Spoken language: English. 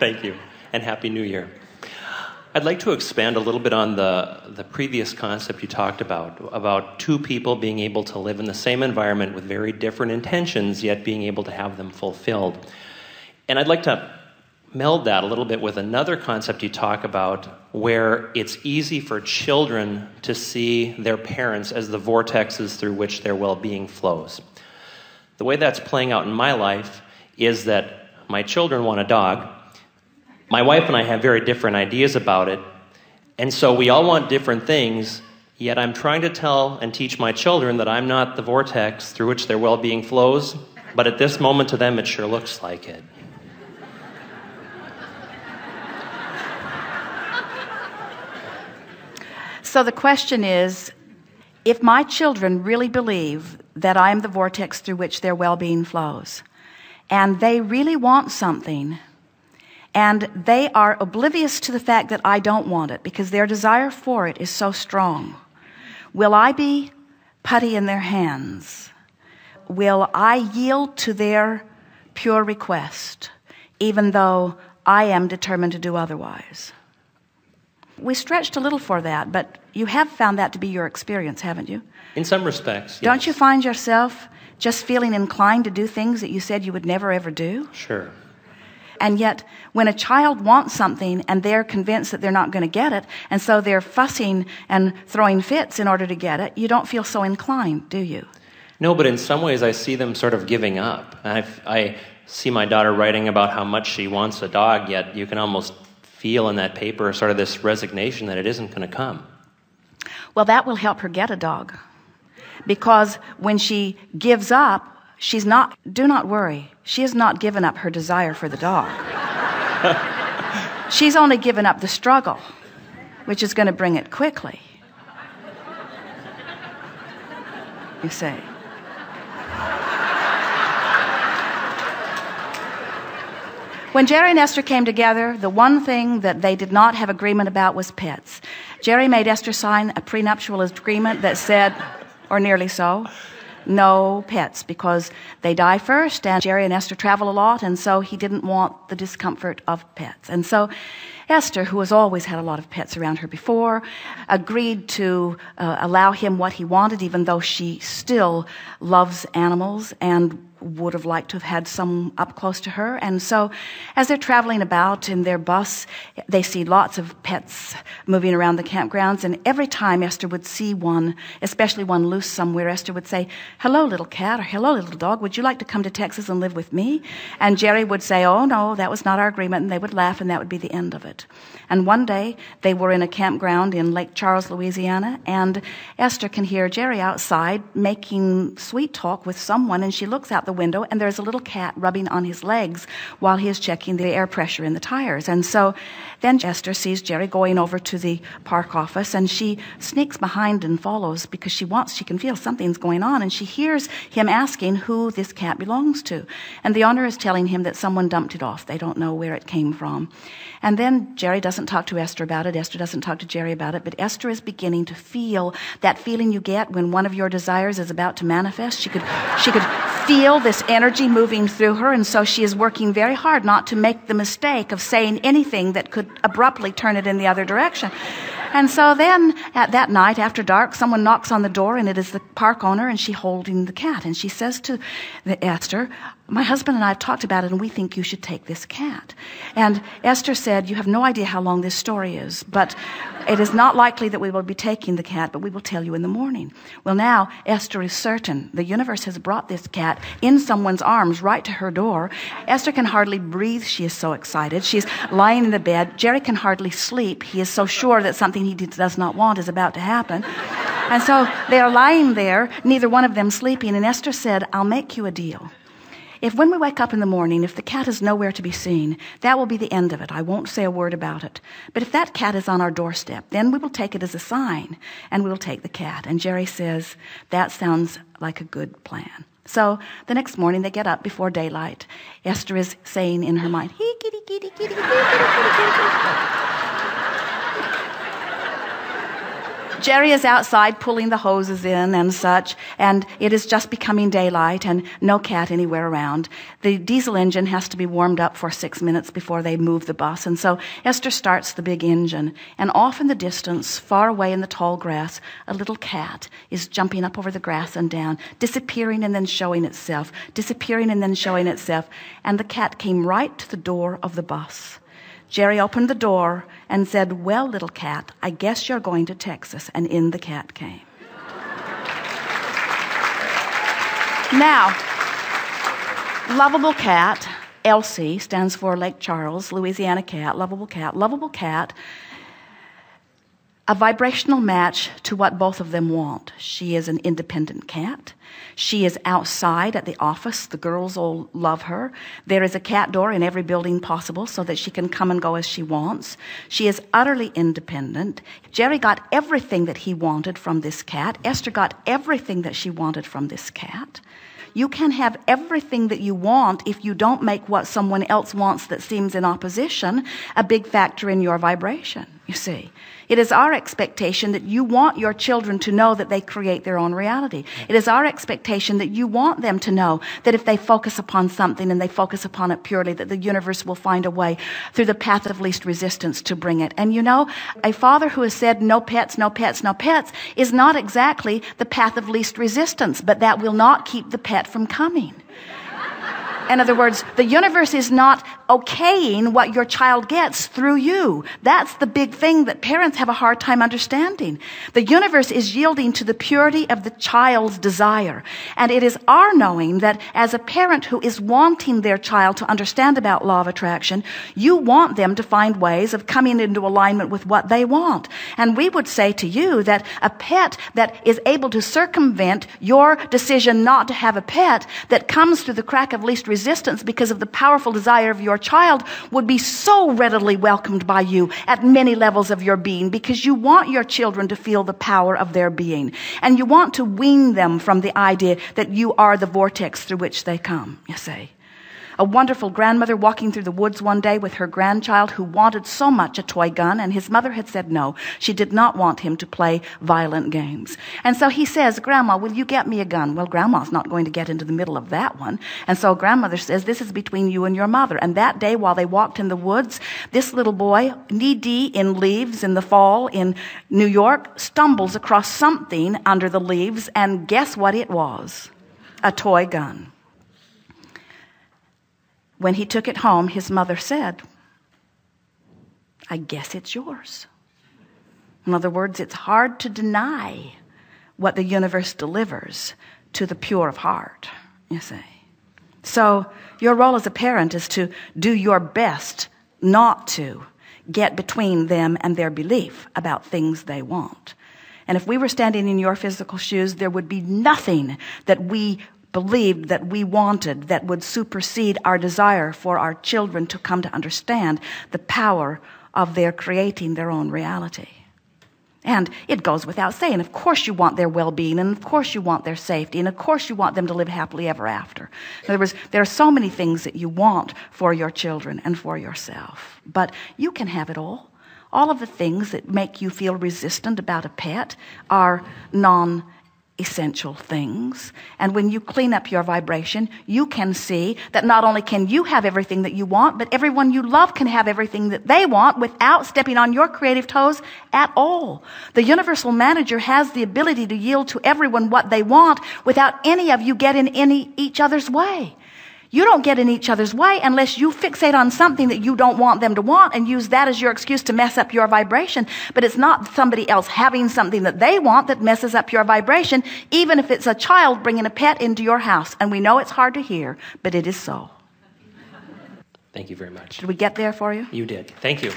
Thank you, and Happy New Year. I'd like to expand a little bit on the previous concept you talked about two people being able to live in the same environment with very different intentions, yet being able to have them fulfilled. And I'd like to meld that a little bit with another concept you talk about, where it's easy for children to see their parents as the vortexes through which their well-being flows. The way that's playing out in my life is that my children want a dog. My wife and I have very different ideas about it, and so we all want different things, yet I'm trying to tell and teach my children that I'm not the vortex through which their well-being flows, but at this moment to them it sure looks like it. So the question is, if my children really believe that I am the vortex through which their well-being flows, and they really want something, and they are oblivious to the fact that I don't want it because their desire for it is so strong, will I be putty in their hands? Will I yield to their pure request, even though I am determined to do otherwise? We stretched a little for that, but you have found that to be your experience, haven't you? In some respects, yes. Don't you find yourself just feeling inclined to do things that you said you would never ever do? Sure. And yet, when a child wants something and they're convinced that they're not going to get it, and so they're fussing and throwing fits in order to get it, you don't feel so inclined, do you? No, but in some ways I see them sort of giving up. I see my daughter writing about how much she wants a dog, yet you can almost feel in that paper sort of this resignation that it isn't going to come. Well, that will help her get a dog. Because when she gives up, do not worry, she has not given up her desire for the dog. She's only given up the struggle, which is going to bring it quickly. You see. When Jerry and Esther came together, the one thing that they did not have agreement about was pets. Jerry made Esther sign a prenuptial agreement that said, or nearly so, no pets, because they die first, and Jerry and Esther travel a lot, and so he didn't want the discomfort of pets. And so Esther, who has always had a lot of pets around her before, agreed to allow him what he wanted, even though she still loves animals and would have liked to have had some up close to her. And so as they're traveling about in their bus, they see lots of pets moving around the campgrounds, and every time Esther would see one, especially one loose somewhere, Esther would say, "Hello, little cat," or "Hello, little dog, would you like to come to Texas and live with me?" And Jerry would say, "Oh no, that was not our agreement," and they would laugh, and that would be the end of it. And one day they were in a campground in Lake Charles, Louisiana, and Esther can hear Jerry outside making sweet talk with someone, and she looks out the window, and there's a little cat rubbing on his legs while he is checking the air pressure in the tires. And so then Esther sees Jerry going over to the park office, and she sneaks behind and follows because she can feel something's going on, and she hears him asking who this cat belongs to. And the owner is telling him that someone dumped it off. They don't know where it came from. And then Jerry doesn't talk to Esther about it. Esther doesn't talk to Jerry about it. But Esther is beginning to feel that feeling you get when one of your desires is about to manifest. She could feel this energy moving through her, and so she is working very hard not to make the mistake of saying anything that could abruptly turn it in the other direction. And so then, at that night, after dark, someone knocks on the door, and it is the park owner, and she's holding the cat. And she says to Esther, "My husband and I have talked about it, and we think you should take this cat." And Esther said, "You have no idea how long this story is, but it is not likely that we will be taking the cat, but we will tell you in the morning." Well, now Esther is certain. The universe has brought this cat in someone's arms right to her door. Esther can hardly breathe. She is so excited. She's lying in the bed. Jerry can hardly sleep. He is so sure that something he does not want is about to happen. And so they are lying there, neither one of them sleeping. And Esther said, "I'll make you a deal. If when we wake up in the morning, if the cat is nowhere to be seen, that will be the end of it. I won't say a word about it. But if that cat is on our doorstep, then we will take it as a sign, and we will take the cat." And Jerry says, "That sounds like a good plan." So the next morning they get up before daylight. Esther is saying in her mind, "Hee, kitty, kitty, kitty, kitty, kitty, kitty, kitty." Jerry is outside pulling the hoses in and such, and it is just becoming daylight and no cat anywhere around. The diesel engine has to be warmed up for 6 minutes before they move the bus, and so Esther starts the big engine, and off in the distance, far away in the tall grass, a little cat is jumping up over the grass and down, disappearing and then showing itself, disappearing and then showing itself, and the cat came right to the door of the bus. Jerry opened the door and said, "Well, little cat, I guess you're going to Texas," and in the cat came. Now, lovable cat, Elsie, stands for Lake Charles, Louisiana cat, lovable cat, a vibrational match to what both of them want. She is an independent cat. She is outside at the office. The girls all love her. There is a cat door in every building possible so that she can come and go as she wants. She is utterly independent. Jerry got everything that he wanted from this cat. Esther got everything that she wanted from this cat. You can have everything that you want if you don't make what someone else wants that seems in opposition a big factor in your vibration, you see. It is our expectation that you want your children to know that they create their own reality. It is our expectation that you want them to know that if they focus upon something and they focus upon it purely, that the universe will find a way through the path of least resistance to bring it. And you know, a father who has said no pets, no pets, no pets is not exactly the path of least resistance, but that will not keep the pet from coming. In other words, the universe is not okaying what your child gets through you. That's the big thing that parents have a hard time understanding. The universe is yielding to the purity of the child's desire. And it is our knowing that as a parent who is wanting their child to understand about law of attraction, you want them to find ways of coming into alignment with what they want. And we would say to you that a pet that is able to circumvent your decision not to have a pet, that comes through the crack of least resistance because of the powerful desire of your child, would be so readily welcomed by you at many levels of your being, because you want your children to feel the power of their being. And you want to wean them from the idea that you are the vortex through which they come, you see. A wonderful grandmother walking through the woods one day with her grandchild who wanted so much a toy gun, and his mother had said no. She did not want him to play violent games. And so he says, "Grandma, will you get me a gun?" Well, Grandma's not going to get into the middle of that one. And so grandmother says, "This is between you and your mother." And that day while they walked in the woods, this little boy, knee-deep in leaves in the fall in New York, stumbles across something under the leaves, and guess what it was? A toy gun. When he took it home, his mother said, "I guess it's yours." In other words, it's hard to deny what the universe delivers to the pure of heart, you see. So your role as a parent is to do your best not to get between them and their belief about things they want. And if we were standing in your physical shoes, there would be nothing that we believed that we wanted that would supersede our desire for our children to come to understand the power of their creating their own reality. And it goes without saying, of course you want their well-being, and of course you want their safety, and of course you want them to live happily ever after. In other words, there are so many things that you want for your children and for yourself. But you can have it all. All of the things that make you feel resistant about a pet are non-essential things. And when you clean up your vibration, you can see that not only can you have everything that you want, but everyone you love can have everything that they want without stepping on your creative toes at all. The universal manager has the ability to yield to everyone what they want without any of you getting in each other's way. You don't get in each other's way unless you fixate on something that you don't want them to want and use that as your excuse to mess up your vibration. But it's not somebody else having something that they want that messes up your vibration, even if it's a child bringing a pet into your house. And we know it's hard to hear, but it is so. Thank you very much. Did we get there for you? You did. Thank you.